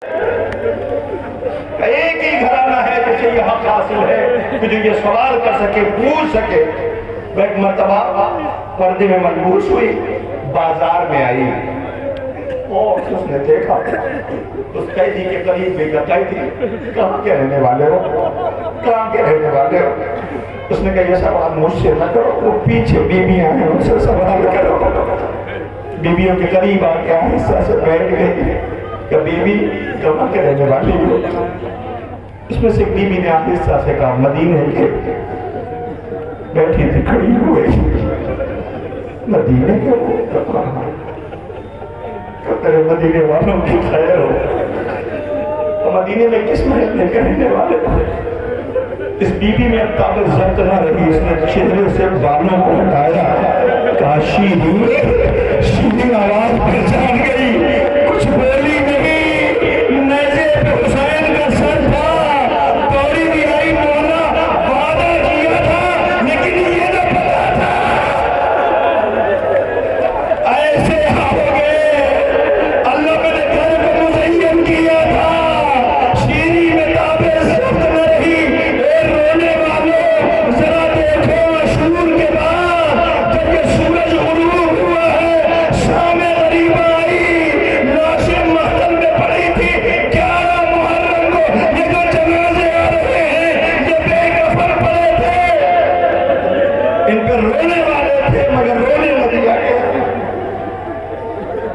ایک ہی گھرانہ ہے جسے یہ حق حاصل ہے کہ جو یہ سوال کر سکے، پوچھ سکے۔ وہ ایک مرتبہ پردے میں ملبوس ہوئی، بازار میں آئی اور اس نے دیکھا اس قیدی کے قریب بھی قیدی، کہاں کے رہنے والے ہو، کہاں کے رہنے والے ہو؟ اس نے کہا یہ سوال مجھ سے نہ کرو، وہ پیچھے بیویاں ہیں ان سے سوال کرو۔ بیویوں کے قریب آ کے آہستہ سے بیٹھ گئی کہ بیوی کہاں کے رہنے والی ہو؟ اس میں سے ایک بیوی نے آہستہ سے کہا مدینے کے، بیٹھی تھی کھڑی ہوئے، مدینے کے ہو، تیرے مدینے والوں کی خیر ہو، تو مدینے میں کس محل کے رہنے والے ہو؟ اس بی بی میں اب قابل ضبط نہ رہی، اس نے چہرے سے بالوں کو ہٹایا، کہا شیریں، شیریں آواز پہچان گئی، کچھ بولی نہیں، نیزے پہ حسین کا سر تھا، دوڑی بھی آئی مولا، وعدہ کیا تھا لیکن یہ نہ پتا تھا ایسے ہو گئے، اللہ میں نے گھر کو مزین کیا تھا، شیریں میں تابع ضبط نہ رہی۔ رونے والوں ذرا دیکھو عاشور کے بعد جب یہ سورج غروب ہوا ہے، شام غریبہ آئی، لاشیں محفل میں پڑی تھی، 11 محرم کو یہ جو جنازے آ رہے ہیں یہ بے کفن پڑے تھے، ان پر رونے والے تھے مگر رونے نہ دیا گیا۔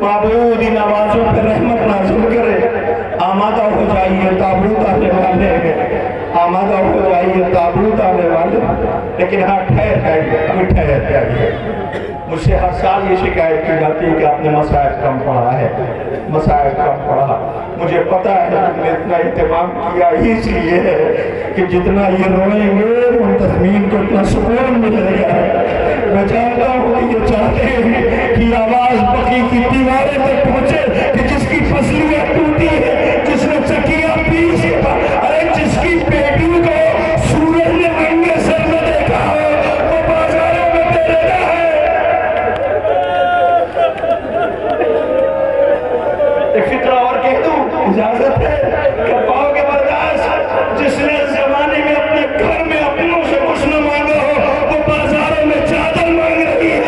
معبود ان آوازوں پر رحمت نازل کرے، آمادہ ہو جائیے تابوت آنے والے ہیں، آمادہ ہو جائیے تابوت آنے والے، لیکن ہاں ٹھہر جائیے۔ مجھ سے ہر سال یہ شکایت کی جاتی ہے کہ آپ نے مسائل کم پڑھا ہے، مسائل کم پڑھا۔ مجھے پتا ہے کہ میں اتنا اہتمام کیا ہی اس لیے ہے کہ جتنا یہ روئیں گے منتظمین کو اتنا سکون ملے گا۔ میں چاہتا ہوں کہ یہ چاہتے ہیں کہ آواز بقی کی دیواریں تک پہنچے کہ جس کی پسلیاں ٹوٹی ہے، جس نے چکیاں پیچھے، ارے جس کی بیٹی کو سورج نے ننگے سر میں دیکھا ہو، وہ بازاروں میں تیرے نہ ہے۔ ایک فکرہ اور کہہ دوں، اجازت ہے کہ پاؤ کے برداشت، جس نے زمانے میں اپنے گھر میں اپنوں سے کچھ نہ مانگا ہو، وہ بازاروں میں چادر مانگ رہی ہے،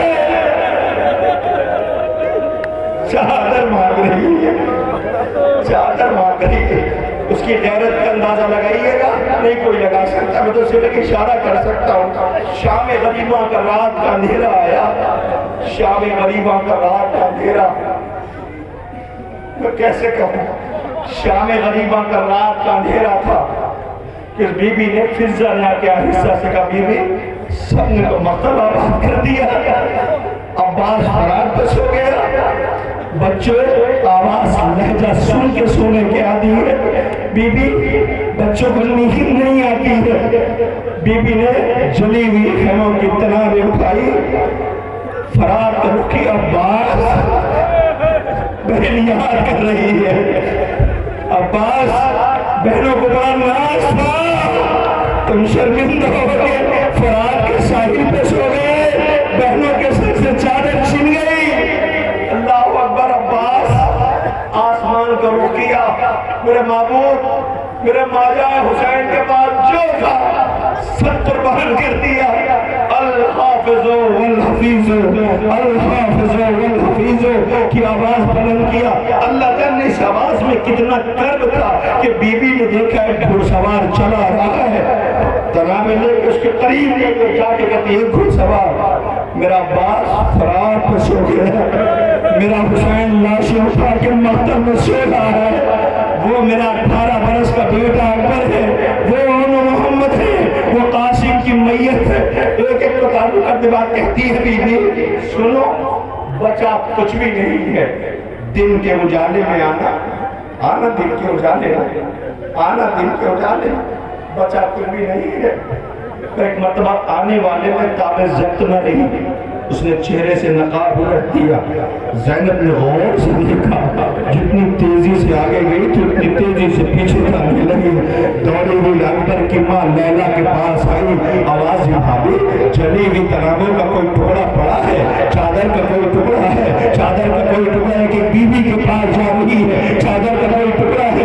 چادر مانگ رہی ہے، چادر مانگ رہی ہے۔ اس کی غیرت کا اندازہ لگائیے گا، نہیں کوئی لگا سکتا، میں تو صرف ایک اشارہ کر سکتا ہوں۔ شام غریباں کا رات کا اندھیرا آیا، شام غریباں کا رات کا اندھیرا، میں کیسے کہوں، شام غریباں کا رات کا اندھیرا تھا کہ اس بی بی نے فضہ نے آکے آہستہ سے کہا بی بی سب نے تو مکتب آباد کر دیا، عباس فرار پہ سو گیا، بچوں آواز لہجہ سن کے سونے کے عادی ہے، بی بی بچوں کو نیند نہیں آتی ہے۔ بی بی نے جلی ہوئی خیموں کی تنابیں اٹھائی، فرار کر رکھی، عباس بہن یاد کر رہی ہے، عباس بہنوں کو بڑا ناز تھا، تم شرمندہ ہو گئے، فرار کے ساحل پہ سو گئے، بہنوں کے سر سے چادر چھن گئی۔ اللہ اکبر، عباس آسمان کا رخ کیا، میرے معبود، میرے ماجا حسین کے بعد جو تھا سب قربان کر دیا۔ الحافظ والحفیظ، الحافظ والحفیظ کی آواز بلند کیا۔ اللہ جانے اس آواز میں کتنا کرب تھا کہ بی بی نے دیکھا ہے گھڑ سوار چلا رہا ہے، تنابے لے کے اس کے قریب لے کے جا کے کہتی ہے گھڑ سوار، میرا عباس فرار پہ سو گیا، میرا حسین لاشیں اٹھا کے مقتل میں سو رہا ہے، وہ میرا 18 برس کا بیٹا اکبر ہے، وہ محمد ہے، وہ قاسم کی میت ہے۔ ایک ایک کو تعلق کرتے بات کہتی ہے بی بی سنو، بچہ کچھ بھی نہیں ہے، دن کے اجالے میں آنا دن کے اجالے میں آنا دن کے اجالے میں، بچہ کچھ بھی نہیں ہے۔ ایک مرتبہ آنے والے میں تابع ضبط نہ رہی، اس نے چہرے سے نقاب رکھ دیا، زینب نے غور سے دیکھا، جتنی تیزی سے آگے گئی تو اتنی تیزی سے پیچھے جانے لگی، دوڑی ہوئی اکبر کی ماں لیلا کے پاس آئی، آواز بھابی جلی ہوئی تنابوں کا کوئی ٹکڑا پڑا ہے، چادر کا کوئی ٹکڑا ہے، چادر کا کوئی ٹکڑا ہے کہ بی بی کے پاس جا رہی ہے، چادر کا کوئی ٹکڑا ہے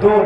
2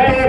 2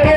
2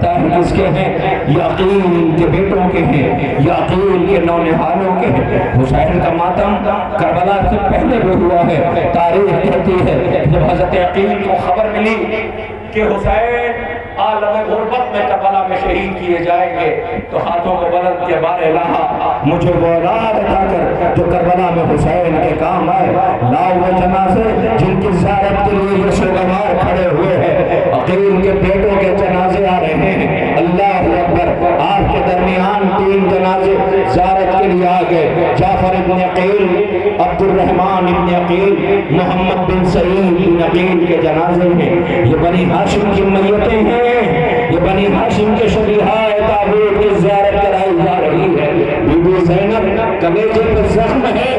پتہ ہے کس کے ہیں؟ یہ عقیل کے بیٹوں کے ہیں، یہ عقیل کے نونہالوں کے ہیں۔ حسین کا ماتم کربلا سے پہلے بھی ہوا ہے۔ تاریخ کہتی ہے جب حضرت عقیل کو خبر ملی کہ حسین عالم غربت میں کربلا میں شہید کیے جائیں گے تو ہاتھوں کو بلند کے بار الہا مجھے وہ اولاد عطا کر جو کربلا میں حسین کے کام آئے۔ لاؤ وہ جنازے جن کی زیارت کے لیے یہ شوگوار کھڑے ہوئے ہیں۔ عقیل کے بیٹوں کے جنازے آ رہے ہیں۔ اللہ اکبر، آپ کے درمیان 3 جنازے زیارت کے لیے آ گئے۔ جعفر ابن عقیل، عبد الرحمن ابن عقیل، محمد بن سعید بن عقیل کے جنازے ہیں۔ یہ بنی ہاشم کی میتیں ہیں، یہ بنی ہاشم کے شبیہائے تابوت کی زیارت کرائی جا رہی ہے۔ بی بی زینب کلیجے پر زخم ہے،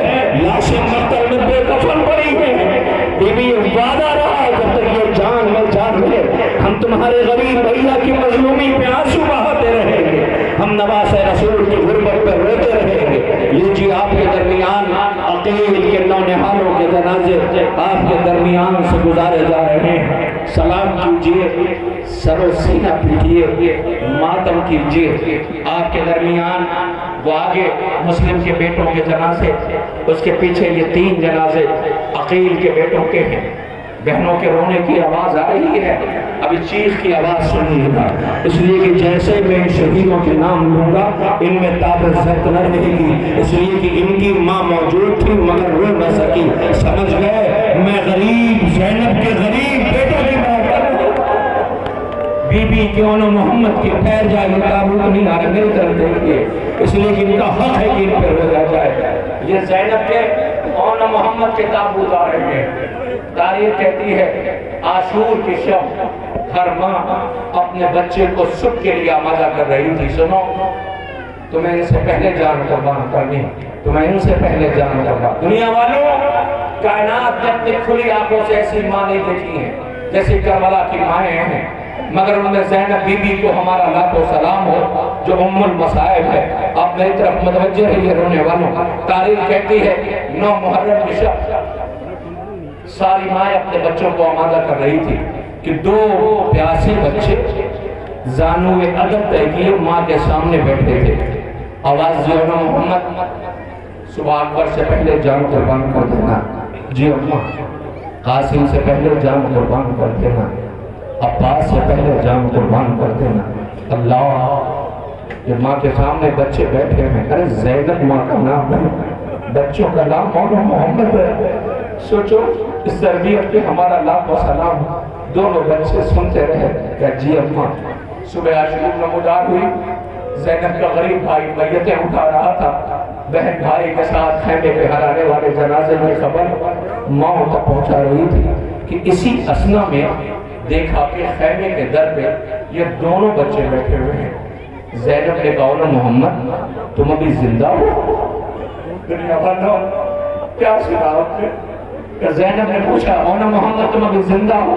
لاشیں مقتل میں بے کفن پڑی ہیں۔ بی بی وعدہ رہا جب تک یہ جان میں جان ملے ہم تمہارے غریب بھیا کی مظلومی پہ آنسو بہاتے رہیں گے، ہم نواز رسول کی غربت پہ روتے رہیں گے۔ لیجیے آپ کے درمیان عقیل کے نونہالوں کے جنازے آپ کے درمیان سے گزارے جا رہے ہیں۔ سلام کیجیے، سر و سینہ پیٹیے، ماتم کیجیے۔ آپ کے درمیان وہ آگے مسلم کے بیٹوں کے جنازے، اس کے پیچھے یہ 3 جنازے عقیل کے بیٹوں کے ہیں۔ بہنوں کے رونے کی آواز آ رہی ہے، ابھی چیخ کی آواز سنیے گا، اس لیے کہ جیسے میں ان شہیدوں کے نام لوں گا ان میں تاب زرق نہ رہے گی، اس لیے کہ ان کی ماں موجود تھی مگر رو نہ سکی۔ سمجھ گئے میں غریب زینب کے غریب بیٹوں کی ماں کا بی بی کیوں نہ محمد کی پھیر جائے، یہ تابوت نہیں آ رہا میری طرف دیکھئے، اس لیے کہ ان کا حق ہے کہ ان پہ رویا جائے۔ یہ زینب کے کیوں نہ محمد کے تابوت آ رہے ہیں۔ تاریخ کہتی ہے عاشور کی شب ہر ماں اپنے بچے کو صبح کے لیے آمادہ کر رہی تھی۔ سنو، تمہیں ان سے پہلے جان قربان کرنی، تمہیں ان سے پہلے جان قربان۔ دنیا والوں، کائنات نے اپنی کھلی آنکھوں سے ایسی ماں نہیں دیکھی ہیں جیسے کربلا کی مائیں ہیں، مگر ان میں زینب بی بی کو ہمارا لاکھوں سلام ہو جو ام المصائب ہے۔ آپ میری طرف متوجہ رہیے رونے والوں۔ تاریخ کہتی ہے 9 محرم کی شب ساری مائیں اپنے بچوں کو آمادہ کر رہی تھی کہ 2 پیاسے بچے زانوِ ادب طے کیے ماں کے سامنے بیٹھے تھے۔ آواز جو ہے محمد صبح اکبر سے پہلے جان قربان کر دینا، جی اماں قاسم سے پہلے جان قربان کر دینا، عباس سے پہلے جان قربان کر دینا۔ اللہ، یہ ماں کے سامنے بچے بیٹھے ہیں، ارے زینب ماں کا نام ہے، بچوں کا نام مولا محمد ہے۔ سوچو اس تربیت پہ ہمارا لاکھوں سلام۔ دونوں بچے سنتے رہے کہ جی اماں۔ صبح عاشور نمودار ہوئی، زینب کا غریب بھائی میتیں اٹھا رہا تھا، بہن بھائی کے ساتھ خیمے پہ ہرانے والے جنازے میں خبر ماں تک پہنچا رہی تھی کہ اسی اسنا میں دیکھا کہ خیمے کے در پہ یہ دونوں بچے بیٹھے ہوئے ہیں۔ زینب نے کہا محمد تم ابھی زندہ ہو؟ دنیا والوں کیا سنا آپ نے؟ کہ زینب نے پوچھا اونا محمد تم ابھی زندہ ہو؟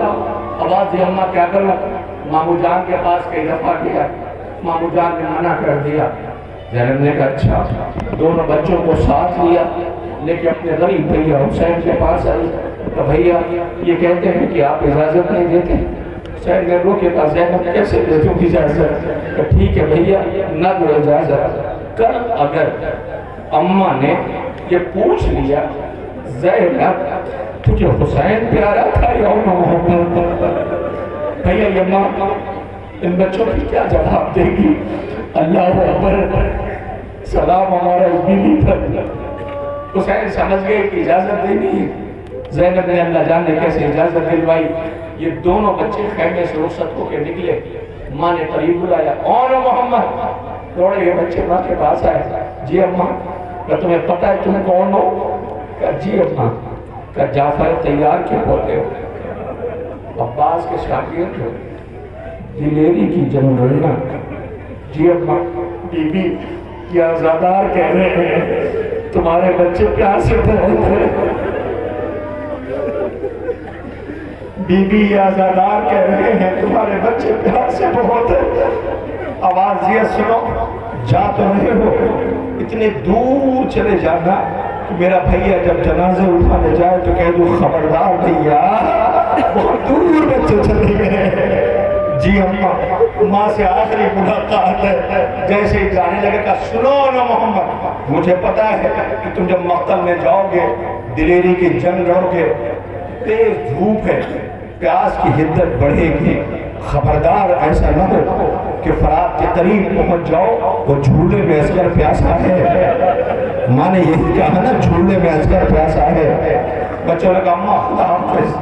آواز دی اماں کیا کروں؟ مامو جان کے پاس کئی دفعہ کیا، مامو جان نے منع کر دیا۔ زینب نے کہا اچھا، دونوں بچوں کو ساتھ لیا لیکن اپنے غریب بھیا حسین کے پاس آئی تو بھیا یہ کہتے ہیں کہ آپ اجازت نہیں دیتے۔ حسین نے رو کے پاس زینب کیسے دیتے ہوں اجازت؟ کہ ٹھیک ہے بھیا نہ دو اجازت۔ کل اگر اماں نے یہ پوچھ لیا زینب تجھے حسین پیارا تھا یا محمد، بھیا یہ ماں ان بچوں کی کیا جواب دے گی؟ اللہ اکبر، سلام ہمارا اس بیوی پر۔ حسین سمجھ گئے کہ اجازت دینی ہے۔ زینب نے اللہ جانے کیسے اجازت دلوائی۔ یہ دونوں بچے خیمے سے رخصت ہو کے نکلے، ماں نے قریب بلایا اور محمد، دوڑے یہ بچے ماں کے پاس آئے۔ جی اماں، کہ تمہیں پتہ ہے تم کون ہو؟ کہ جی اماں۔ کہ جعفر تیار کے پوتے ہو، عباس کے شاگرد ہو، دلیری کی جنگ لڑنا۔ جی اماں، بی بی کیا زادار کہہ رہے ہیں تمہارے بچے پیار سے بہت ہیں۔ بی بی یا زادار کہہ رہے ہیں تمہارے بچے پیار سے بہت ہیں۔ آواز یہ سنو، جا تو نہیں ہو، اتنے دور چلے جانا کہ میرا بھیا جب جنازے اٹھانے جائے تو کہہ دو خبردار بھیا بہت دور بچے چلے گئے۔ جی اماں، ماں سے آخری ملاقات ہے، جیسے ہی جانے لگے کہا سنو نا محمد، مجھے پتا ہے کہ تم جب مقتل میں جاؤ گے، دلیری کی جنگ لڑو گے، تیز دھوپ ہے، پیاس کی حدت بڑھے گی، خبردار ایسا نہ ہو کہ فرات کے قریب پہنچ جاؤ وہ جھولے میں اصغر پیاسا ہے۔ ماں نے یہی کہا نا جھولے میں اصغر پیاسا ہے۔ بچوں نے کہا اماں خدا حافظ،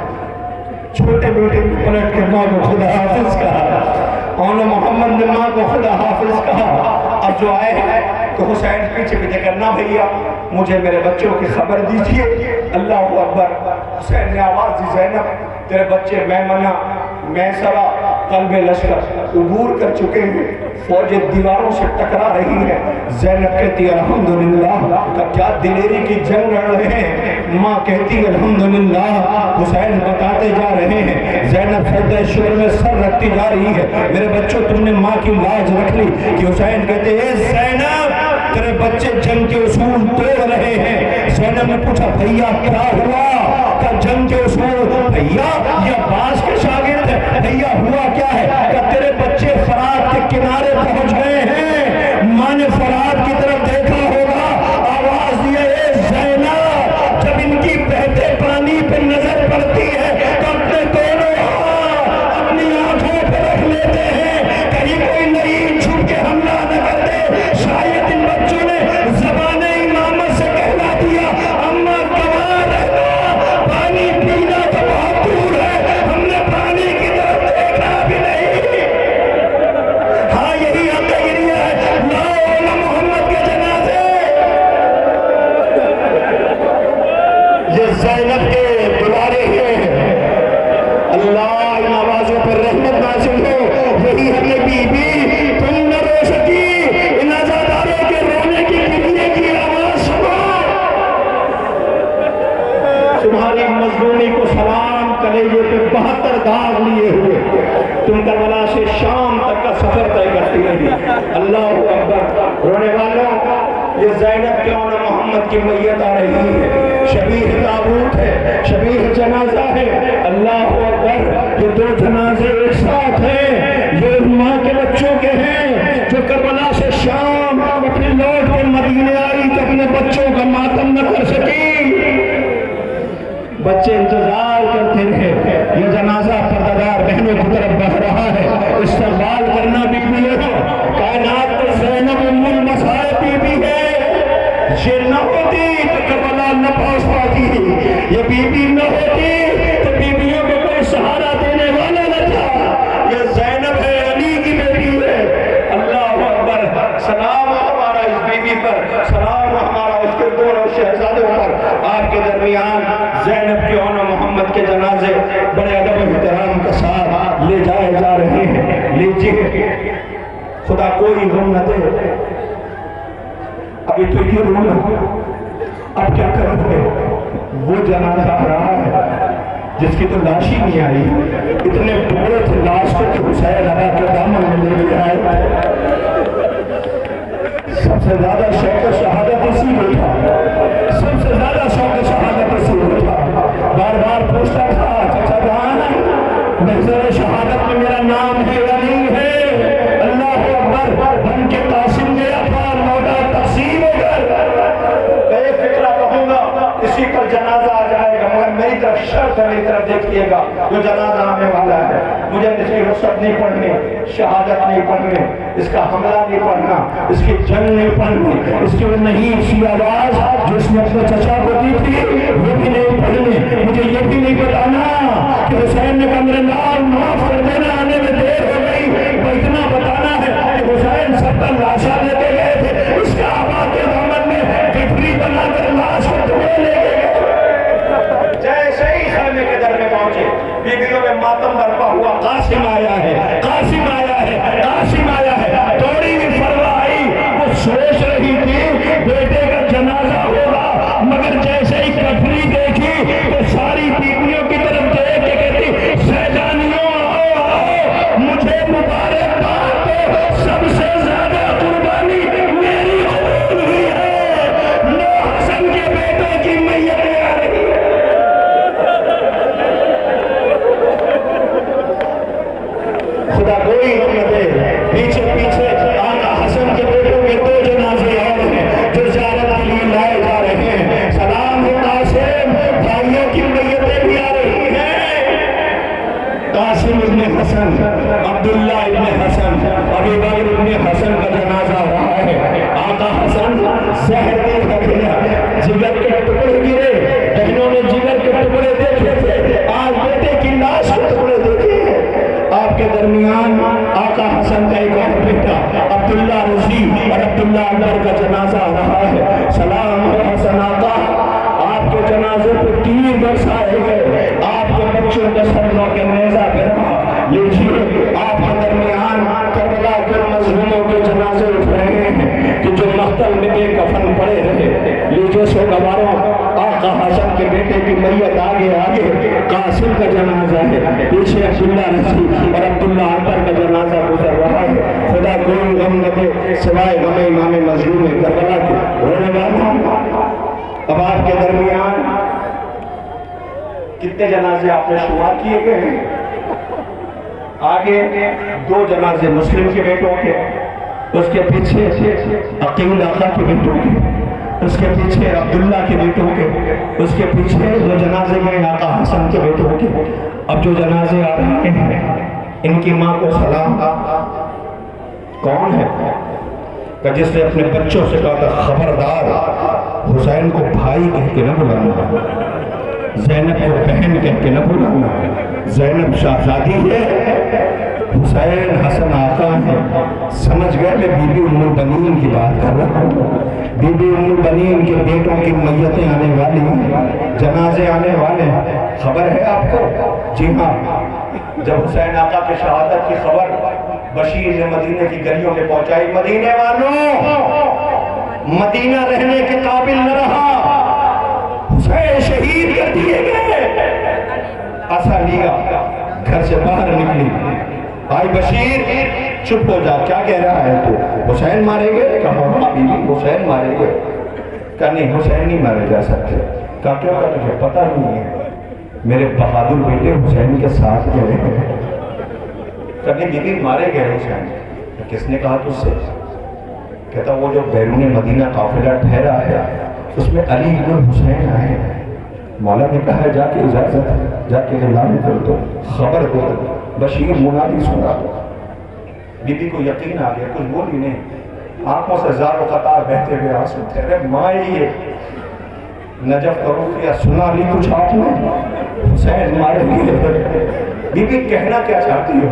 چھوٹے بیٹے کو پلٹ کے ماں کو خدا حافظ کہا، اور محمد نے ماں کو خدا حافظ کہا۔ اب جو آئے ہیں تو حسین پیچھے پیچھے کرنا بھیا مجھے میرے بچوں کی خبر دیجئے۔ اللہ اکبر، حسین نے آواز دی زینب تیرے بچے میمنہ میسرہ قلب لشکر عبور کر چکے ہیں، فوج دیواروں سے ٹکرا رہی ہے۔ زینب کہتی ہے الحمدللہ، کہ کیا دلیری کی جنگ لڑ رہے ہیں؟ ماں کہتی ہے الحمدللہ۔ حسین بتاتے جا رہے ہیں، زینب سجدہ شکر میں سر رکھتی جا رہی ہے، میرے بچوں تم نے ماں کی لاج رکھ لی کہ حسین کہتے ہیں زینب تیرے بچے جنگ کے اصول توڑ رہے ہیں۔ زینب نے پوچھا بھیا کیا ہوا؟ کہ جنگ کے اصول بھیا یہ عباس کے شاگرد ہے، بھیا ہوا کیا ہے؟ کہ تیرے بچے فرات کے کنارے پہنچ گئے ہیں۔ ماں نے فرات کی طرف دیکھا ہوگا، آواز دی اے زینب، جب ان کی بہتے پانی پہ نظر پڑتی ہے تو اپنے دونوں ہاتھ اپنی آنکھوں پہ رکھ لیتے ہیں، کہیں کوئی نہیں چھپ کے حملہ نہ کر دے۔ شاید ان بچوں نے زبان امامت سے کہلا دیا اماں گواہ رہنا، پانی پینا تو بہت دور ہے، ہم نے پانی کی طرف دیکھا بھی نہیں۔ ہاں یہی عقیدہ ہے، لاؤ نا محمد کے جنازے۔ یہ زینب کے بلارے ہیں، اللہ ان آوازوں پر رحمت نازل ہو۔ یہی ہے بی بی تم نہ رو سکی، ان عزاداروں کے رونے کی کتنے کی آواز سنو۔ تمہاری مظلومی کو سلام کلیجے پہ 72 داغ لیے ہوئے، تم کربلا سے شام تک کا سفر طے کرتی رہی۔ اللہ اکبر، رونے والوں یہ زینب کیوں نہ محمد کی میت آ رہی ہے، شبیہ تابوت ہے، شبیہ جنازہ ہے۔ اللہ اکبر، یہ دو جنازے ایک ساتھ ہیں، یہ ماں کے بچوں کے ہیں جو کربلا سے شام اپنی لوٹ کے مدینے آئی تو اپنے بچوں کا ماتم نہ کر سکی۔ بچے انتظار کرتے رہے، یہ جنازہ پردہ بہنوں کی طرف بڑھ رہا ہے، استقبال کرنا بی بی ہے، کائنات پر زینب ام المصائب بی بی ہے۔ یہ نہ ہوتی تو کربلا نہ پہنچ پاتی، یہ بی بی نہ ہوتی تو بیویوں کو کوئی سہارا دینے والا نہ تھا۔ یہ زینب ہے، علی کی بیٹی ہے۔ اللہ اکبر، سلام ہمارا اس بی بی پر، سلام ہمارا اس کے دونوں شہزادوں پر۔ آپ کے درمیان زینب کی اور محمد کے جنازے بڑے ادب و احترام کے ساتھ لے جائے جا رہے ہیں۔ لیجیے، خدا کوئی غم نہ دے۔ ابھی تو یہ رونا، اب کیا کرو گے؟ وہ جنازہ آ رہا ہے جس کی تو لاش ہی نہیں آئی، اتنے ٹکڑے تھے لاش کو کہ حسین آیا کے دامن میں لے لیا ہے۔ سب سے زیادہ شوق شہادت اسی کو تھا، سب سے زیادہ شوق شہادت اسی کو تھا۔ بار بار پوچھتا تھا چچا جان محضر شہادت میں میرا نام ہے یا نہیں ہے؟ اللہ اکبر، بن کے قاسم گیا تھا، لوٹا تقسیم ہو کر۔ بے فکرہ کہوں گا اسی پر جنازہ آ جائے گا، مگر میری طرف شرط ہے، میری طرف دیکھئے گا، جو جنازہ آنے والا ہے مجھے اس کی رخصت نہیں پڑھنی، شہادت نہیں پڑھنی، اس کا حملہ نہیں پڑھنا، اس کی جنگ نہیں پڑھنی، اس کی نہیں سی آواز جو اس نے اپنے چچا کو دی تھی وہ بھی نہیں پڑھنی۔ مجھے یہ بھی نہیں بتانا کہ حسین نے کہا میرے لال معاف کر دینا، آنے میں دیر ہو گئی، وہ اتنا بتانا ہے کہ حسین 70 لاشاں لے کے گئے تھے، اس کے آباد کے دامن میں گٹری بنا کر لاش کو دھوئے لے گئے۔ جیسے ہی خیمے کے در میں پہنچے، بیویوں میں ماتم برپا ہوا، قاسم آیا ہے، قاسم آیا ہے، قاسم آیا ہے۔ توڑی بھی فروا آئی، وہ سوچ رہی تھی بیٹے کا جنازہ ہوگا، مگر جیسے ہی کفری دیکھی تو ساری بیویوں کی طرف دیکھ کے کہتی سیدانیوں آؤ آؤ۔ درمیان آقا حسن کا ایک اور بیٹا عبداللہ رضی اور عبداللہ اکبر کا جنازہ آ رہا ہے. سلام حسن آقا، آپ کے جنازے پہ 3 برسائے گئے، آپ کے بچوں کے سروں کے نیزہ پہ رہا. لیجیے آپ کے درمیان کربلا کے مظلوموں کے جنازے اٹھ رہے ہیں کہ جو مقتل میں بے کفن پڑے رہے. لیجیے سوگواروں، آقا حسن کے بیٹے کی میت آگے آگے قاسم کا جنازہ ہے، پیچھے عبداللہ رضی اور عبداللہ اکبر کا جنازہ گزر رہا ہے. خدا کوئی غم نہ دے سوائے غم امام مظلوم کربلا کے. رونے والا اب آپ کے درمیان کتنے جنازے آپ نے شمار کیے گئے ہیں؟ آگے 2 جنازے مسلم کے بیٹوں کے، اس کے پیچھے عقیل آقا کے بیٹوں کے، اس کے پیچھے عبداللہ کے بیٹوں کے، اس کے پیچھے 2 جنازے گئے آقا حسن کے بیٹوں کے. اب جو جنازے آ رہے ہیں ان کی ماں کو سلام. کون ہے کہ جس نے اپنے بچوں سے کہا تھا خبردار حسین کو بھائی کہہ کے نہ بلانا، زینب کو بہن کہہ کے نہ بلانا. زینب شہزادی ہے، حسین حسن آقا ہے. سمجھ گئے میں بی بی ام البنین کی بات کر رہا ہوں. بی بی ام البنین کے بیٹوں کی میتیں آنے والی ہیں، جنازے آنے والے ہیں. خبر ہے آپ کو؟ جی ہاں، جب حسین آقا کی شہادت کی خبر بشیر نے مدینہ کی گلیوں میں پہنچائی، مدینے والوں مدینہ رہنے کے قابل نہ رہا، حسین شہید کر دیے گئے. عصا لیا، گھر سے باہر نکلی، آئی بشیر چپ ہو جا، کیا کہہ رہا ہے تو؟ حسین مارے گئے؟ کہا حسین مارے گئے. کہا نہیں حسین نہیں مارے جا سکتے. کہا کیا؟ کہا مجھے پتہ نہیں ہے، میرے بہادر بیٹے حسین کے ساتھ گئے ہیں. کبھی بیوی مارے گئے حسین. کس نے کہا تجھ سے؟ کہتا وہ جو بیرون مدینہ قافلہ ٹھہرا ہے اس میں علی بن حسین آئے ہیں. مولا نے کہا جا کے اجازت، جا کے اعلان کر دو، خبر دو، بشیر منادی سنا دو. بی بی کو یقین آ گیا، کچھ بولی نہیں، آنکھوں سے زار و قطار بہتے ہوئے آنسو تھے. ارے ماں یہ نجف کرو کیا سنا لی کچھ آپ نے؟ حسین مارے گئے. بی بی کہنا کیا چاہتی ہو؟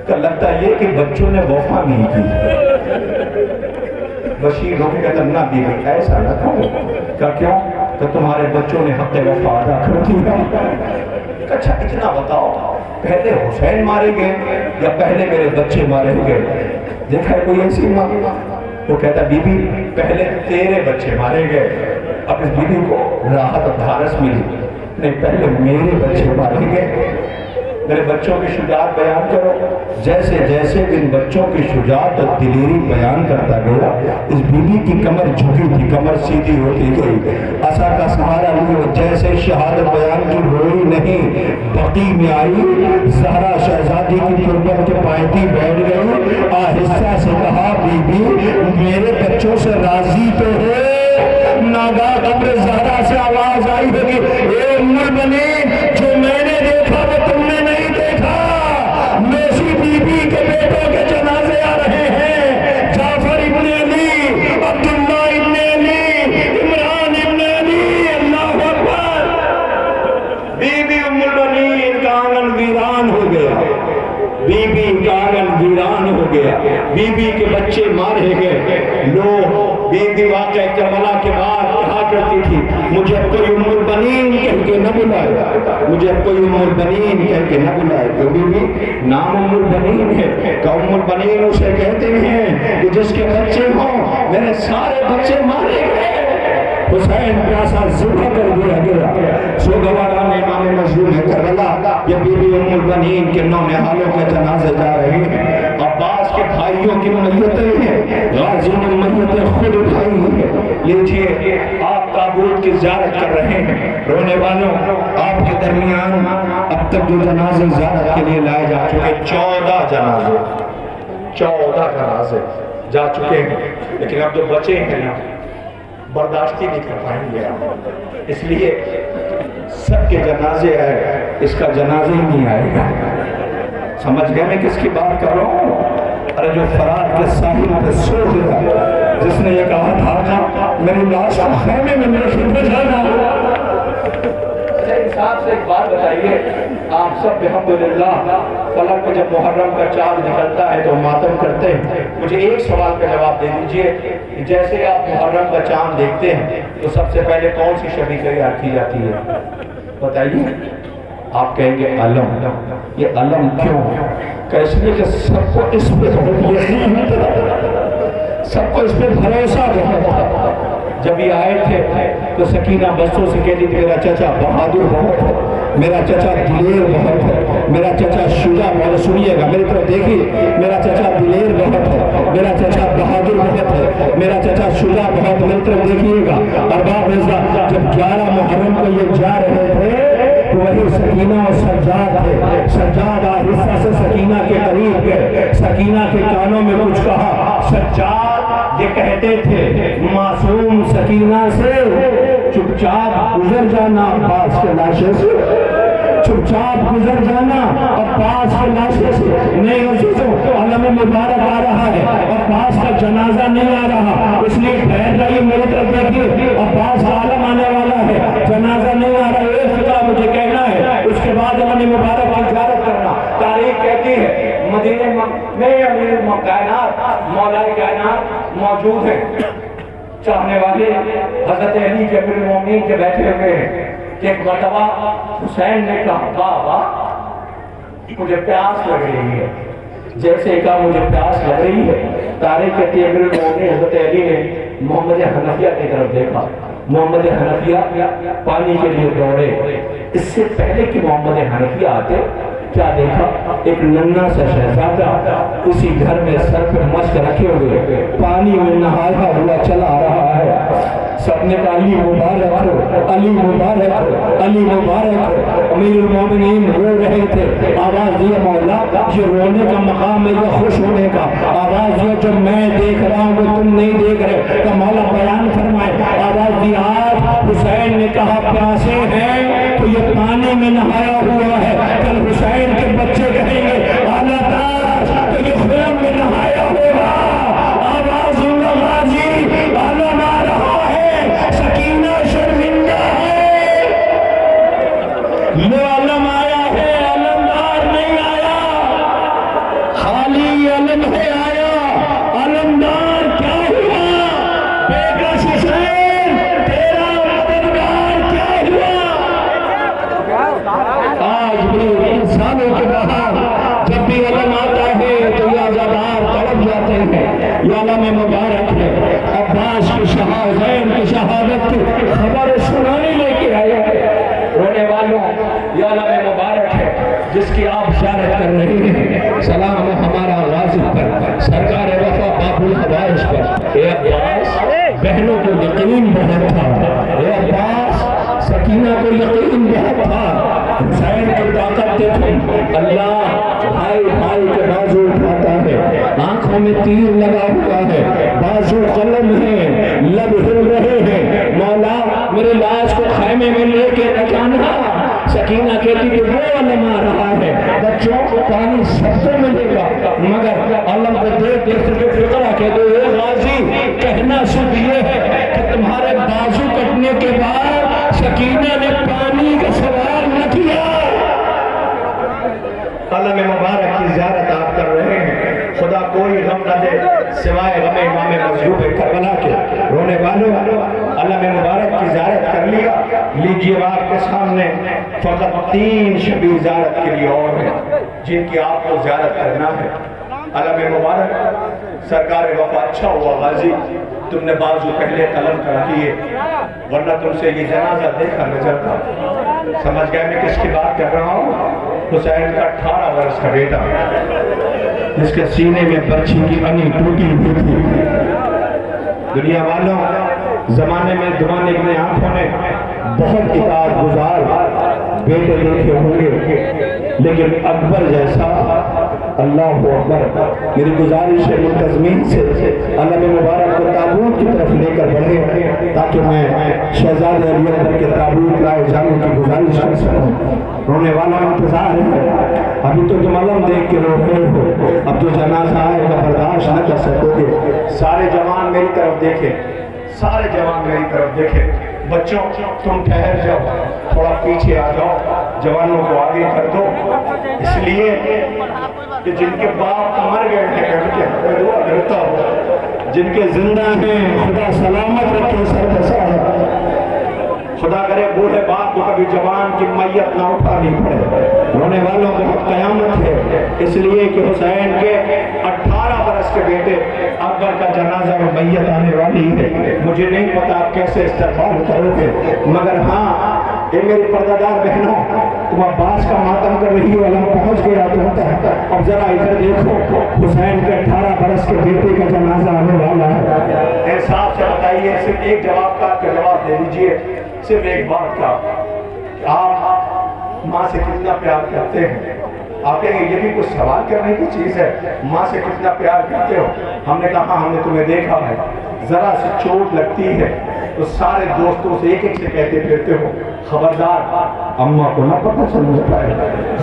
کہ لگتا یہ کہ بچوں نے وفا نہیں کی. بشیر رو کے کہتا نہ بی بی ایسا نہ کہو. کہ کیوں؟ کہ تمہارے بچوں نے حق وفا ادا کر دیا. اچھا اتنا بتاؤ، پہلے حسین مارے گئے یا پہلے میرے بچے مارے گئے؟ دیکھا ہے کوئی ایسی ماں؟ وہ کہتا بی بی پہلے تیرے بچے مارے گئے. اب اس بی بی کو راحت و دھارس ملی، نہیں پہلے میرے بچے مارے گئے. میرے بچوں کی شجاعت بیان کرو. جیسے جیسے ان بچوں کی شجاعت اور دلیری بیان کرتا گیا، اس بی بی کی کمر جھکی تھی، کمر سیدھی ہوتی گئی، عصا کا سہارا لیے جیسے شہادت بیان کی روئی نہیں، بقی میں آئی زہرا شہزادی کی قربت کے پائیتی بیٹھ گئی. آہستہ سے کہا بی بی میرے بچوں سے راضی تو ہو؟ ناگاہ قبر زہرا سے آواز آئی ہوگی اے ام البنین جو میں نے دیکھا وہ تم نے نہیں دیکھا. میسی بی بی کے بیٹوں کے جنازے آ رہے ہیں، جعفر ابن علی، عبداللہ ابن علی، عمران ابن علی. اللہ اکبر. بی بی ام البنین کا آنگن ویران ہو گیا، بی بی کا آنگن ویران ہو گیا، بی بی کے بچے مارے گئے. لوگ بی بی واقعہ کربلا کے بعد کہا کرتی تھی مجھے کوئی ام البنین کہہ کے نہ بلائے، مجھے کوئی ام البنین کہہ کے نہ بلائے. تو بی بی نام ام البنین ہے کہ ام البنین اسے کہتے ہیں کہ جس کے بچے ہوں. میرے سارے بچے مارے گئے. حسین پیاسا ذبح کر دیا گیا. سوگواران امام مظلوم کربلا یہ بی بی ام البنین کے نونہالوں کے جنازے جا رہے ہیں. عباس کے بھائیوں کی میتیں ہیں، غازی نے میتیں خود اٹھائی ہیں. لیجیے آپ تابوت کی زیارت کر رہے ہیں. رونے والوں آپ کے درمیان اب تک جو جنازے زیارت کے لیے لائے جا چکے 14 جنازے جا چکے ہیں، لیکن اب جو بچے ہیں نا برداشتی نہیں کر پائیں گے. اس لیے سب کے جنازے آئے، اس کا جنازہ ہی نہیں آئے گا. سمجھ گئے میں کس کی بات کر رہا ہوں؟ ارے جو فرات کے ساحل پہ سو گیا، جس نے یہ کہا تھا میری لاش کو خیمے میں میرے شروع جانا. انصاف سے ایک بات بتائیے، آپ سب بحمدللہ فلک میں جب محرم کا چاند نکلتا ہے تو ماتم کرتے ہیں. مجھے ایک سوال کا جواب دے دیجئے، جیسے آپ محرم کا چاند دیکھتے ہیں تو سب سے پہلے کون سی شبی کا یاد کی جاتی ہے؟ بتائیے. آپ کہیں گے علم. یہ علم کیوں؟ کہ اس لیے کہ سب کو اس پہ بہت یقین تھا، سب کو اس پہ بھروسہ تھا. جب یہ آئے تھے تو سکینہ بستوں سے کہتی تھی میرا چچا بہادر بہت ہے، میرا چچا دلیر بہت ہے، میرا چچا شجاع. میرے سنیے گا، میری طرف دیکھیے. میرا چچا دلیر بہت ہے، میرا چچا بہادر بہت ہے، میرا چچا شجاع بہت. میری طرف دیکھیے گا. ارباب عزت جب 11 محرم کو یہ جا رہے تھے تو وہی سکینہ اور سجاد تھے. سجاد آہستہ سے سکینہ کے قریب گئے، سکینہ کے کانوں میں کچھ کہا. سجاد یہ کہتے تھے معصوم سکینہ سے چپ چاپ گزر جانا عباس کے لاشے سے، چپ چاپ گزر جانا عباس کے لاشے سے. نہیں عزیزوں، علم مبارک آ رہا ہے، عباس کا جنازہ نہیں آ رہا، اس لیے ٹھہر جائیے. میری طرف دیکھیے، عباس کا عالم آنے والا ہے، جنازہ نہیں آ رہا. ایک خطاب مجھے کہنا ہے، اس کے بعد علم مبارک کی زیارت کرنا. تاریخ کہتی ہے مدینے میں امیر کائنات مولا کائنات موجود ہیں. چاہنے والے حضرت علی کے امیر المومنین کے بیٹھے ہوئے ہیں کہ ایک مرتبہ حسین نے کہا بابا مجھے پیاس لگ رہی ہے. جیسے کہا مجھے پیاس لگ رہی ہے، تاریخ کہتی ہے امیر المومنین حضرت علی نے محمد حنفیہ کی طرف دیکھا. محمد حنفیہ پانی کے لیے دوڑے. اس سے پہلے کہ محمد حنفیہ آتے کیا دیکھا؟ ایک ننھا سا شہزادہ اسی گھر میں سر پہ مشک رکھے ہوئے پانی میں نہایا ہوا چلا رہا ہے. سب نے کہا علی مبارک ہو، علی مبارک ہو، علی مبارک ہو. امیر المومنین رو رہے تھے. آواز دیا مولا یہ رونے کا مقام ہے یا خوش ہونے کا؟ آواز دیا جو میں دیکھ رہا ہوں وہ تم نہیں دیکھ رہے. تو مولا بیان فرمائے. آواز دی آج حسین نے کہا پیاسے ہیں تو یہ پانی میں نہایا ہوا ہے. کل حسین کے بچے کہیں گے اعلیٰ تاج تو یہ خون میں نہایا ہوگا. آواز ہوگا غازی علم آ رہا ہے، سکینہ شرمندہ ہے. لو علم آیا ہے، علمدار نہیں آیا. خالی علم ہے آیا، علمدار کیا ہوا؟ بیکش حسین تیرا مددگار کیا ہوا؟ آج بھی انسانوں کے باہر جب بھی علم آتا ہے تو یہ عزادار تڑپ جاتے ہیں. یہ علم مبارک ہے. عباس کی شہادت کی شہادت کی خبر سنانے لے کے آئے ہیں. رونے والوں یہ علم مبارک ہے جس کی آپ زیارت کر رہے ہیں. سلام ہمارا غازی پر، سرکار وفا باب الحوائج پر. اے عباس بہنوں کو یقین بہت تھا. اے عباس سکینہ کو یقین بہت تھا. حسین کی طاقت تم اللہ بھائی بھائی کے بازو اٹھاتا ہے. آنکھوں میں تیر لگا ہوا ہے، بازو قلم ہے، لب ہل رہے ہیں. مولا میرے لاش کو خیمے میں لے کے رکھانا. سکینہ کہتی کہ وہ علم آ رہا ہے. بچوں کو پانی سب سے ملے گا مگر علم کو دیکھ کے فکرہ کہہ دو اے غازی کہنا صرف یہ ہے کہ تمہارے بازو کٹنے کے بعد سکینہ نے پانی کا سوال نہ کیا. علم مبارک کی زیارت آپ کر رہے ہیں. خدا کوئی غم نہ دے سوائے غم امام مظلوم کربلا کے. رونے والوں علم مبارک کی زیارت کر لیا. لیجیے آپ کے سامنے فقط 3 شبی زیارت کے لیے اور ہیں جن کی آپ کو زیارت کرنا ہے. علم مبارک سرکار وفا اچھا ہوا غازی تم نے بازو پہلے قلم کر دیے، ورنہ تم سے یہ جنازہ دیکھا نہ جاتا. سمجھ گئے میں کس کی بات کر رہا ہوں؟ حسین کا 18 برس کا بیٹا جس کے سینے میں برچھی کی انی ٹوٹی ہوئی تھی. دنیا والوں زمانے میں زمانے کی آنکھوں نے بہت اطاعت گزار بیٹے دیکھے ہوں گے لیکن اکبر جیسا اللہ اکبر. میری گزارش ہے منتظمین سے علم مبارک کو تابوت کی طرف لے کر بڑھے تاکہ میں شہزادہ علی اکبر کے تابوت لائے جانے کی گزارش کر سکوں. رونے والا انتظار ہے. ابھی تو تم علم دیکھ کے رو رہے ہو، اب تو جنازہ آئے گا برداشت نہ کر سکو گے. سارے جوان میری طرف دیکھیں، سارے جوان میری طرف دیکھیں. بچوں تم ٹھہر جاؤ، تھوڑا پیچھے آ جاؤ. جوانوں کو آگے کر دو، اس لیے کہ جن کے باپ مر گئے ہیں ان کے حق میں دعا کرتا ہوں، جن کے زندہ ہیں خدا سلامت رکھے سر پہ صاحب، خدا کرے بوڑھے باپ کو کبھی جوان کی میت نہ اٹھانی پڑے، رونے والوں کو حق قیامت ہے، اس لیے کہ حسین کے 18 برس کے بیٹے اکبر کا جنازہ اور میت آنے والی ہے، مجھے نہیں پتا آپ کیسے استقبال کرو گے، مگر ہاں اے میری پردہ دار بہنوں، تم عباس کا ماتم کر رہی ہو، علم پہنچ گیا تم تک، اب ذرا ادھر دیکھو، حسین کے 18 برس کے بیٹے کا جنازہ آنے والا ہے، انصاف سے بتائیے، صرف ایک جواب کا جواب دے دیجئے، صرف ایک بات کا، آپ ماں سے کتنا پیار کرتے ہیں؟ آپ کہیں گے یہ بھی کچھ سوال کرنے کی چیز ہے، ماں سے کتنا پیار کرتے ہو؟ ہم نے کہا ہم نے تمہیں دیکھا ہے، ذرا سی چوٹ لگتی ہے تو سارے دوستوں سے ایک ایک سے کہتے پھرتے ہو خبردار اماں کو نہ پتہ چلنے پائے،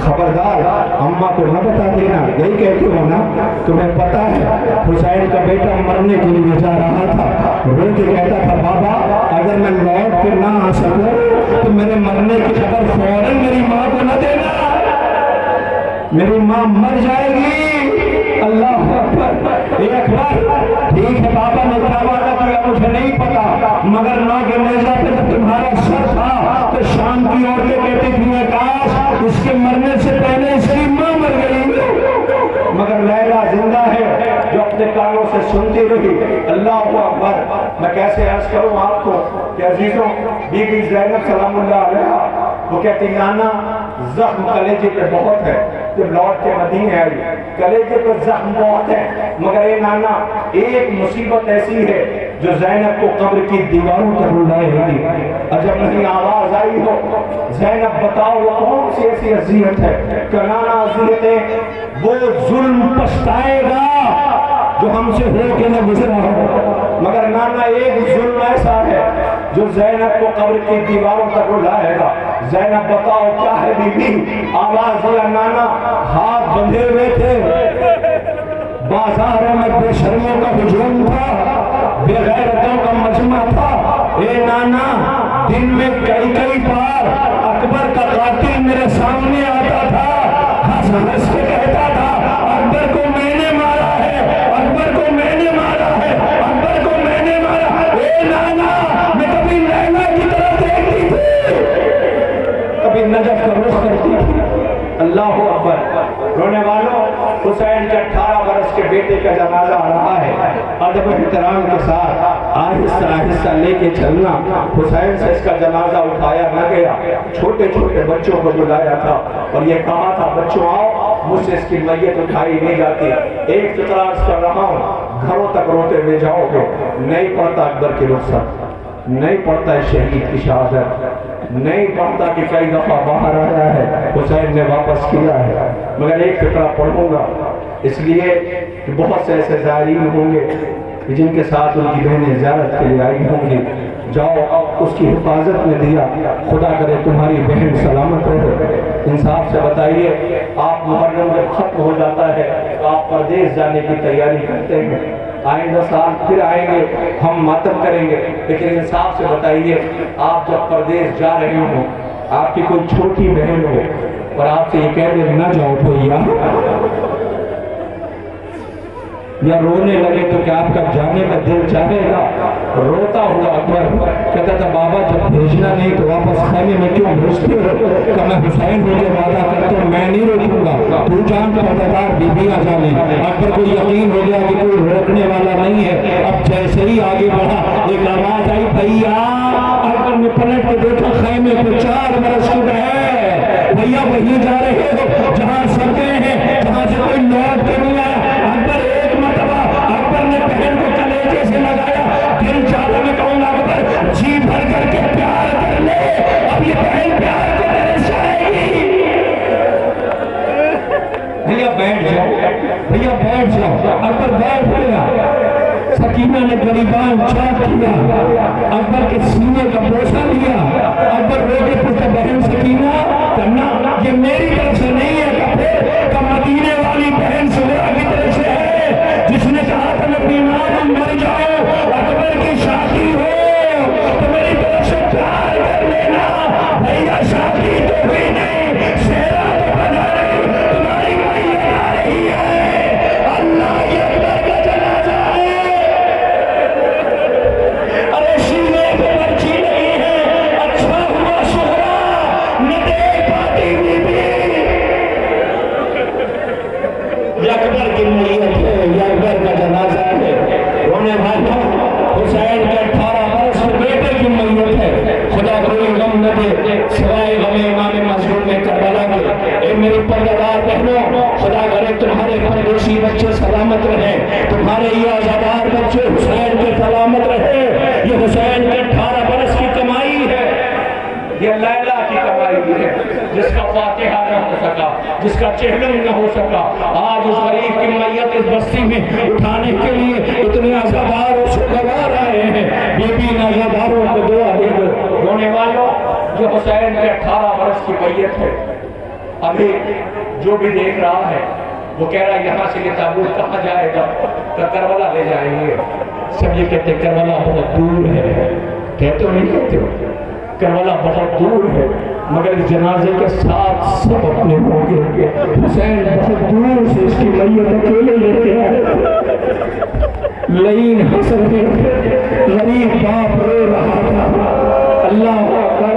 خبردار اماں کو نہ بتا دینا، یہی کہتے ہو نا؟ تمہیں پتا ہے حسین کا بیٹا مرنے کے لیے جا رہا تھا، رو کے کہتا تھا بابا اگر میں لوٹ کے نہ آ سکوں تو میرے مرنے کی خبر فوراً میری ماں کو نہ دینا، میری ماں مر جائے گی۔ اللہ اکبر، ایک بار ٹھیک ہے بابا نے کیا وعدہ کیا مجھے نہیں پتا، مگر نہ کہ نیزہ پہ جب تمہارا سر تھا تو شام کی عورتیں کہتی تھیں کاش اس کے مرنے سے پہلے اس کی ماں مر گئی، مگر لیلا زندہ ہے جو اپنے کانوں سے سنتی رہی۔ اللہ اکبر، میں کیسے عرض کروں آپ کو کہ عزیزوں، بی بی زینب سلام اللہ علیہا وہ کہتی نانا زخم کلیجے پہ بہت ہے، جب لوٹ کے مدینے آئی کلیجے پہ زخم بہت ہے، مگر اے نانا ایک مصیبت ایسی ہے جو زینب کو قبر کی دیواروں تک رلائے گی، اور جب نہیں آواز آئی ہو زینب بتاؤ وہ کون سی ایسی اذیت ہے کہ نانا اذیتیں وہ ظلم پچھتائے گا جو ہم سے ہو کے نہ گزرا ہو، مگر نانا ایک ظلم ایسا ہے جو زینب کو قبر کی دیواروں تک رلائے گا۔ زینب بتاؤ کیا ہے بی بی؟ آواز دیا نانا، ہاتھ بندھے ہوئے تھے، بازاروں میں بے شرموں کا ہجوم تھا، بے غیرتوں کا مجمع تھا، اے نانا دن میں کئی بار اکبر کا قاتل میرے سامنے آتا تھا، ہنس ہنس کے کہتا تھا اکبر کو میں نے مارا ہے، اکبر کو میں نے مارا ہے، اکبر کو میں نے مارا ہے۔ اے نانا میں کبھی لیلا کی طرف دیکھتی تھی، کبھی نجف کا رخ کرتی تھی۔ اللہ اکبر، رونے والوں حسین کے 18 برس کے بیٹے کا جنازہ آ رہا ہے، ادب احترام کے ساتھ آہستہ آہستہ لے کے چلنا۔ حسین سے اس کا جنازہ اٹھایا نہ گیا، چھوٹے چھوٹے بچوں کو بلایا تھا اور یہ کہا تھا بچوں آؤ، مجھ سے اس کی میت اٹھائی نہیں جاتی، ایک فطرہ عرض کر رہا ہوں گھروں تک روتے ہوئے جاؤ گے، نہیں پڑتا اکبر کی رخصت، نہیں پڑتا شہید کی شہادت، نہیں پڑھتا کہ کئی دفعہ باہر آیا ہے حسین نے واپس کیا ہے، مگر ایک فطرہ پڑھوں گا اس لیے کہ بہت سے ایسے زائرین ہوں گے جن کے ساتھ ان کی بہنیں زیارت کے لیے آئی ہوں گی، جاؤ اس کی حفاظت میں دیا، خدا کرے تمہاری بہن سلامت رہے۔ انصاف سے بتائیے آپ محرم جب ختم ہو جاتا ہے تو آپ پردیس جانے کی تیاری کرتے ہیں، آئندہ سال پھر آئیں گے ہم ماتم کریں گے، لیکن انصاف سے بتائیے آپ جب پردیس جا رہے ہوں، آپ کی کوئی چھوٹی بہن ہو اور آپ سے یہ کہہ دے نہ جاؤ بھیا، یا رونے لگے تو کیا آپ کا جانے کا دل چاہے گا؟ روتا ہوا اکبر کہتا تھا بابا جب بھیجنا نہیں تو واپس خیمے میں کیوں بھیجتے ہو؟ کہ میں حسین ہو کے وعدہ کرتا ہوں میں نہیں روکوں گا، تو جان پردار بیویاں جانے۔ اکبر کو یقین ہو گیا کہ کوئی روکنے والا نہیں ہے، اب جیسے ہی آگے بڑھا ایک آواز آئی بھیا، اکبر نے پلٹ کے دیکھا خیمے پہ 4 برس شدہ ہے، بھیا وہی جا رہے ہو جہاں سردے ہیں، جہاں سے کوئی لوٹ کے نہیں آیا۔ اکبر ایک مرتبہ اکبر نے بہن کو کلیجے سے لگایا، دل چاہتا میں کہوں گا اکبر جی بھر کر کے پیار کر لے، اب یہ بہن پیار کو ترس جائے گی۔ بھیا بیٹھ جاؤ، بھیا بیٹھ جاؤ۔ اکبر بیٹھ گیا، سکینہ نے گریبان چاک کیا، اکبر کے سینے کا بوسہ لیا، اکبر رو کے پوچھا بہن سکینہ کرنا یہ میری طرف سے نہیں ہے کہ مدینے والی بہن سہرا کی طرف سے ہے، جس نے کہا تھا میں اپنی ماں مر جاؤ اکبر کی شادی ہو تو میری طرف سے پیار کر لینا۔ بھیا شادی تو ہوئی نہیں، رونے والا حسین کے 18 برس کے بیٹے کی میت ہے، خدا کوئی غم نہ دے سوائے غم امام معصوم کربلا کے۔ اے میری پردہ بہنوں، خدا کرے تمہارے پردیسی بچے سلامت رہے، تمہارے یہ آزادار بچے حسین کے سلامت رہے۔ یہ حسین کے 18 برس کی کمائی ہے، یہ لیلہ کی کمائی ہے، جس کا فاتحہ نہ ہو سکا، جس کا چہلم نہ ہو سکا، آج اس غریب کی میت اس بستی میں اٹھانے کے لیے اتنے عزادار اور شکرگزار آئے ہیں۔ بی بی نے عزاداروں کو دعا دے دو۔ رونے والوں، یہ حسین کے 18 برس کی میت ہے۔ ابھی جو بھی دیکھ رہا ہے وہ کہہ رہا ہے یہاں سے یہ تابوت کہاں جائے گا؟ کہ کربلا لے جائیں گے۔ سب یہ کہتے ہیں کربلا بہت دور ہے، کہتے ہو نہیں کہتے ہو؟ کربلا بہت دور ہے، مگر جنازے کے ساتھ سب اپنے ہوں گے۔ حسین بہت دور سے اس کی میت اکیلے لے کے آئے، لئین ہنس رہے تھے، غریب باپ رو رہا تھا۔ اللہ اکبر،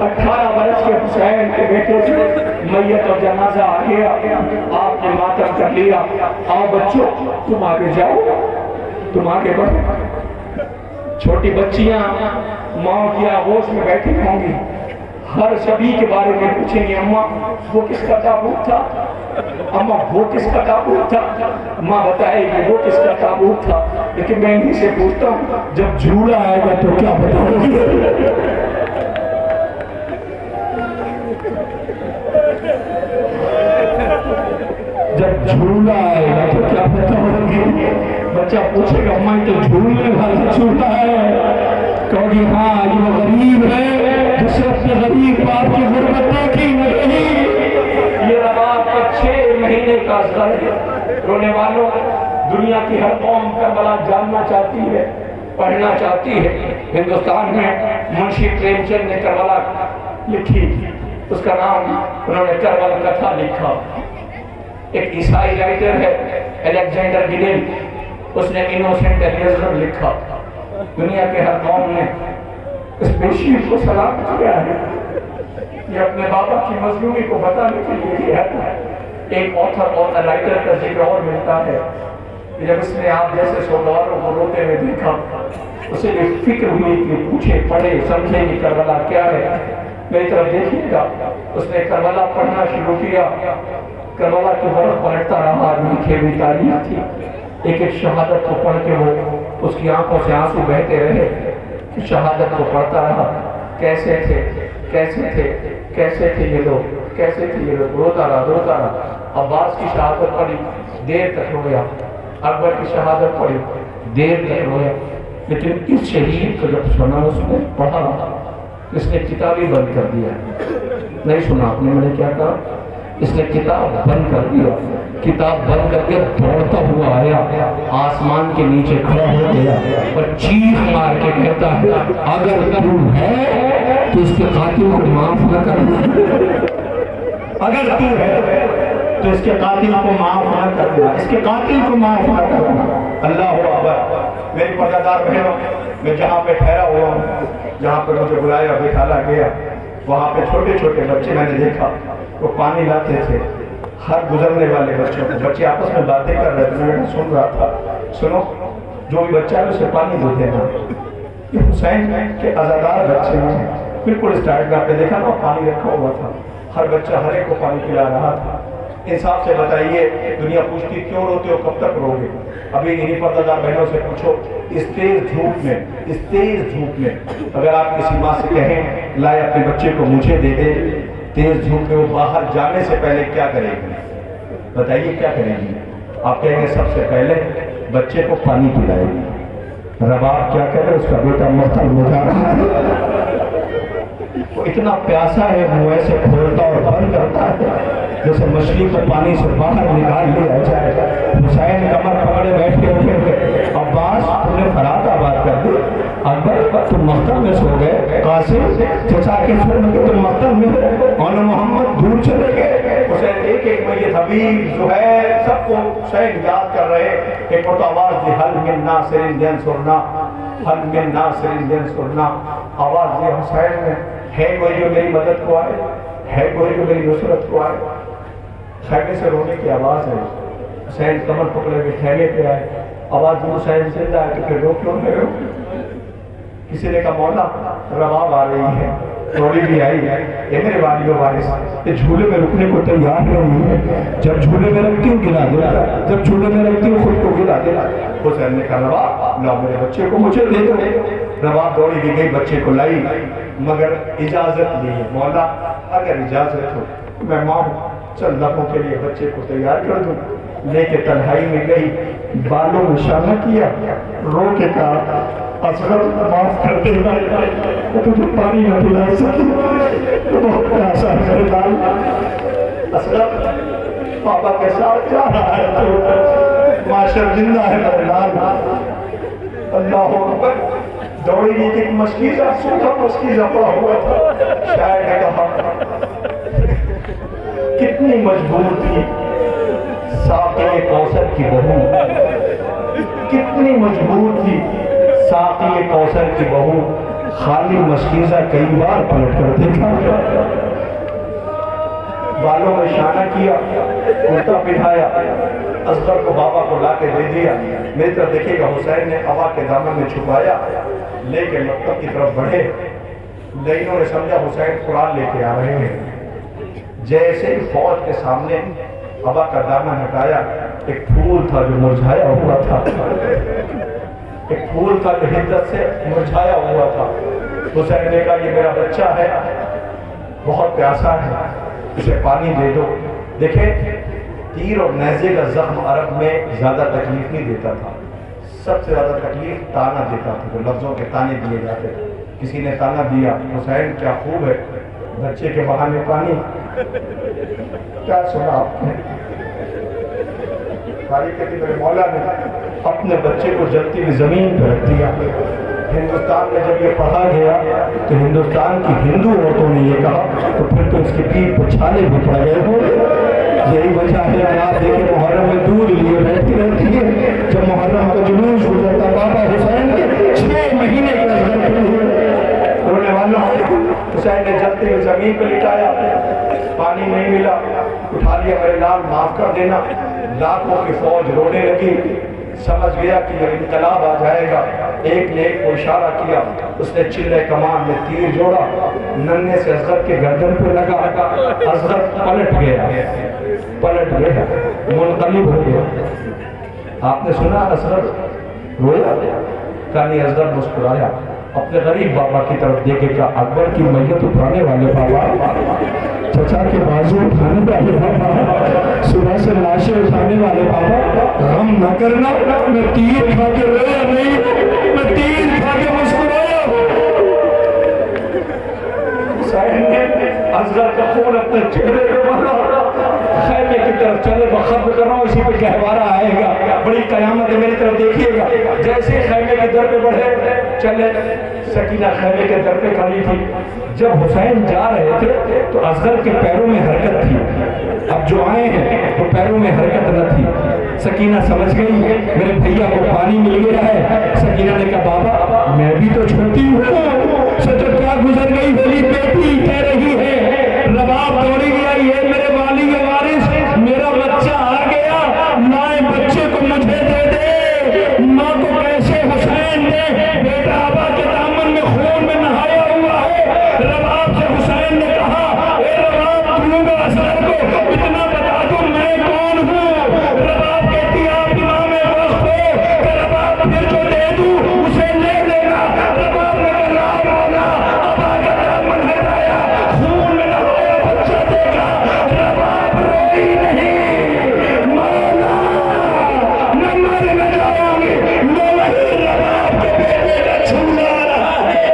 18 برس کے حسین کے بیٹے سے میت اور جنازہ آ گیا، آپ نے ماتم کر لیا۔ آؤ بچوں تم آگے جاؤ، تم آگے بڑھو۔ چھوٹی بچیاں ماں کی آغوش میں بیٹھی ہوں گی، ہر شبی کے بارے میں پوچھیں گے اماں وہ کس کا تابوت تھا، اماں وہ کس کا تابوت تھا، ماں بتائے گی وہ کس کا تابوت تھا۔ لیکن میں انہی سے پوچھتا ہوں جب جھولا آئے گا تو کیا بتاؤ گی؟ جب جھولا آئے گا تو کیا بتاؤ گی؟ بچہ پوچھے گا اماں تو جھولنے والا جھولا ہے، کہو گی ہاں یہ غریب ہے جس سے اپنے غریب باپ کی غربت دیکھی نہیں۔ یہ رباب کا 6 مہینے کا اصغر ہے۔ رونے والوں، دنیا کی ہر قوم کربلا جاننا چاہتی ہے، پڑھنا چاہتی ہے۔ ہندوستان میں منشی پریم چند نے کربلا لکھی، اس کا نام انہوں نے کربلا کتھا لکھا۔ ایک عیسائی رائٹر ہے الیگزینڈر گلین، اس نے انوسنٹ ایلیزر لکھا۔ دنیا کے ہر قوم نے اس بیشیر کو سلام کیا ہے، یہ اپنے بابا کی مظلومی کو بتانے کے لیے کیا ہے۔ ایک آتھر اور رائٹر کا ذکر اور ملتا ہے کہ جب اس نے آپ جیسے سوداگروں کو روتے ہوئے دیکھا، اسے بھی فکر ہوئی کہ پوچھے پڑھے سمجھے کہ کربلا کیا ہے۔ میری طرف دیکھیے گا، اس نے کربلا پڑھنا شروع کیا، کربلا کی برف پلٹتا رہا، لکھی ہوئی تاریخ تھی۔ ایک ایک شہادت کو پڑھ کے وہ اس کی آنکھوں سے آنسو بہتے رہے، شہادت کو پڑھتا رہا۔ کیسے تھے کیسے تھے کیسے تھے یہ لوگ، کیسے تھے یہ لوگ، روتا رہا۔ عباس کی شہادت پڑھی، دیر تک رویا۔ اکبر کی شہادت پڑھی، دیر تک رویا۔ لیکن اس شہید کو جب سنا، اس نے پڑھا، اس نے کتاب ہی بند کر دیا۔ نہیں سنا آپ نے میں نے کیا کہا؟ اس نے کتاب بند کر دیا۔ کتاب بند کر کے دوڑتا ہوا آیا، آسمان کے نیچے کھڑا ہو گیا اور چیخ مار کے کہتا ہے اگر تو ہے تو اس کے قاتل کو معاف نہ کرنا، اگر تو ہے تو اس کے قاتل کو معاف نہ کرنا، اس کے قاتل کو معاف نہ کرنا۔ اللہ اکبر۔ میری پردہ بہنوں، میں جہاں پہ ٹھہرا ہوا ہوں، جہاں پہ مجھے بلایا بٹھالا گیا، وہاں پہ چھوٹے چھوٹے بچے میں نے دیکھا، وہ پانی لاتے تھے۔ ہر گزرنے والے بچوں کو، بچے آپس میں باتیں کر رہے تھے، میں سن رہا تھا، سنو جو بھی بچہ ہے اسے پانی دے دینا۔ یہ حسین کے عزادار بچے ہیں، بالکل اس ٹائپ میں آپ نے دیکھا نا پانی رکھا ہوا تھا، ہر بچہ ہر ایک کو پانی پلا رہا تھا۔ انصاف سے بتائیے، دنیا پوچھتی کیوں روتے ہو، کب تک رو گے؟ ابھی انہی پردہ دار بہنوں سے پوچھو، اس تیز دھوپ میں اگر آپ کسی ماں سے کہیں لائے اپنے بچے کو مجھے دے دے، تیز دھوپ میں وہ باہر جانے سے پہلے کیا کرے گی؟ بتائیے کیا کریں گی؟ آپ کہیں گے سب سے پہلے بچے کو پانی پلائے گی۔ رباب کیا کرے، اس کا بیٹا مختل ہو جا رہا ہے، وہ اتنا پیاسا ہے، وہ ایسے کھولتا اور بند کرتا ہے جیسے مچھلی کو پانی سے باہر نکال لیا جائے۔ حسین کمر پکڑے بیٹھے ہوئے تھے، عباس تم نے فرات آباد کر دی، اکبر تم مقتل میں سو گئے، قاسم چچا کے سر میں تم مقتل میں، اور محمد دور چلے گئے۔ حسین ایک ایک میت، حبیب، زہیر، سب کو حسین یاد کر رہے۔ ایک مرتبہ آواز دی، حل من ناصر ینصرنا، حل من ناصر ینصرنا، آواز دی حسین میں، ہے کوئی جو میری مدد کو آئے، ہے کوئی جو میری نصرت کو آئے؟ خیمے سے رونے کی آواز ہے، حسین کمر پکڑے ہوئے خیمے پہ آئے، آواز حسین زندہ ہے تو پھر رو کیوں رہے ہو؟ کسی نے کہا مولا رباب آ رہی ہے، دوڑی بھی آئی، اے میرے والی و وارث یہ جھولے میں رکنے کو تیار نہیں ہے، جب جھولے میں رکھتی ہوں گلا دیتا، جب جھولے میں رکھتی ہوں خود کو گلا دیتا۔ حسین نے کہا رباب لاؤ میرے بچے کو مجھے دے دو۔ رباب دوڑی بھی گئی، بچے کو لائی، مگر اجازت نہیں ہے مولا، اگر اجازت ہو میں ماں چند لمحوں کے لیے بچے کو تیار کر دوں۔ لے کے تنہائی میں گئی، بالوں میں شانہ کیا، رو کے کہا اصغر معاف کر دینا، میں تجھے پانی نہ پلا سکی، تو بہت پیاسا ہے میرے لال۔ اصغر پاپا کے ساتھ جا رہا ہے تو ماں شرمندہ ہے میرے لال۔ اللہ اکبر، دوڑی گئی ایک مشکیزہ، سوکھا مشکیزہ پڑا ہوا تھا۔ شاعر نے کہا کتنی مجبور تھی ساقی کوثر کی بہو، کتنی مجبور تھی ساقی کوثر کی بہو، خالی مشکیزہ کئی بار پلٹ کر دیکھا، بالوں میں شانہ کیا، کرتا پہنایا، اصغر کو بابا کو لا کے دے دیا۔ میری طرف دیکھے گا، حسین نے ابا کے دامن میں چھپایا، لے کے مکتب کی طرف بڑھے۔ لینوں نے سمجھا حسین قرآن لے کے آ رہے ہیں، جیسے ہی فوج کے سامنے ابا کا دامن ہٹایا، ایک پھول تھا جو مرجھایا ہوا تھا، ایک پھول تھا جو حدت سے مرجھایا ہوا تھا۔ حسین نے کہا یہ میرا بچہ ہے، بہت پیاسا ہے، اسے پانی دے دو۔ دیکھیں تیر اور نیزے کا زخم عرب میں زیادہ تکلیف نہیں دیتا تھا، سب سے زیادہ تکلیف تانا دیتا تھا، جو لفظوں کے تانے دیے جاتے۔ کسی نے تانا دیا حسین کیا خوب ہے، بچے کے بہانے پانی، کیا سنا آپ نے؟ کہتی میرے مولا نے اپنے بچے کو جلتی ہوئی زمین پہ رکھ دیا۔ ہندوستان میں جب یہ پڑھا گیا تو ہندوستان کی ہندو عورتوں نے یہ کہا تو پھر تو اس کے پیٹ پہ چھالے بھی پڑ گئے ہوں گے۔ یہی وجہ ہے کہ آپ دیکھیں محرم میں دودھ لیے رہتی رہتی ہے، جب محرم کا جلوس ہو جاتا بابا حسین کے 6 مہینے کے اندر رونے والا حسین نے جلتی ہوئی زمین پہ لٹایا، پانی نہیں ملا، اٹھا لیا میرے لال معاف کر دینا۔ لاکھوں کی فوج رونے لگی، سمجھ گیا کہ یہ انقلاب آ جائے گا۔ ایک نے ایک کو اشارہ کیا، اس نے چلے کمان میں تیر جوڑا، ننے سے اصغر کے گردن پہ لگا، اصغر پلٹ گیا، منقلب ہو گیا۔ آپ نے سنا اصغر رویا؟ کہانی اصغر مسکرایا، اپنے غریب بابا کی طرف دیکھے کہ اکبر کی میت اٹھانے والے بابا، چچا کے بازو اٹھانے والے بابا، صبح سے لاشیں اٹھانے والے بابا، غم نہ کرنا، میں تیر کھا کے رویا نہیں، میں تیر کھا کے مسکرایا۔ حسین نے اصغر کا خون اپنے چہرے پہ مارا، خیمے کی طرف چلے، میں ختم کر رہا ہوں، اسی پہ گہوارہ آئے گا، بڑی قیامت ہے، میری طرف دیکھیے گا۔ جیسے خیمے کے در پہ بڑھے چلے، سکینہ خیمے کے در پہ کھڑی تھی۔ جب حسین جا رہے تھے تو اصغر کے پیروں میں حرکت تھی، اب جو آئے ہیں تو پیروں میں حرکت نہ تھی۔ سکینہ سمجھ گئی میرے بھیا کو پانی مل گیا ہے۔ سکینہ نے کہا بابا میں بھی تو چھوٹی ہوں، سچو کیا گزر گئی میری بیٹی کہہ رہی ہے۔ رباب دوڑی گیا، یہ میرے والی کے وارث، میرا بچہ آ گیا، ماں بچے کو مجھے دے دے۔ ماں کو کیسے حسین دے، بیٹا ابا کے دامن میں خون میں نہایا ہوا ہے۔ رباب سے حسین نے کہا اے رباب دوں گا اصغر کو، اتنا بتا دوں میں کون ہوں۔ رباب کہتی آپ امام وقت ہو کہ رباب پھر جو دے دوں اسے لے لینا۔ رباب نے کہا لا مولا، ابا کا دامن ہٹایا، خون میں نہایا بچہ دے گا۔ رباب روئی نہیں، مولا نہ مر نہ جاؤں گی، وہ وہی رباب کے بیٹے کا چھوڑا رہا ہے۔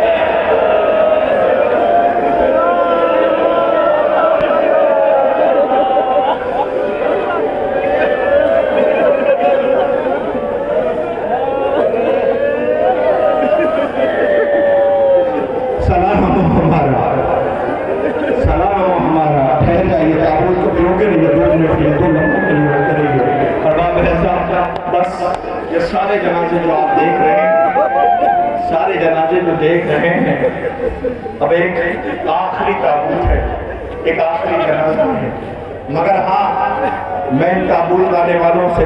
سلام ہمارا ٹھہر جائیے، تابوت کو روکے رہیے، 2 منٹ کے لیے، 2 لمحوں کے لیے روکے رہیے۔ ارباب اعزاز، بس یہ سارے جنازے جو آپ دیکھ رہے ہیں، سارے جنازے جو دیکھ رہے ہیں، اب ایک آخری تابوت ہے، ایک آخری جنازہ ہے، مگر ہاں میں ان تابوت لانے والوں سے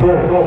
2।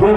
2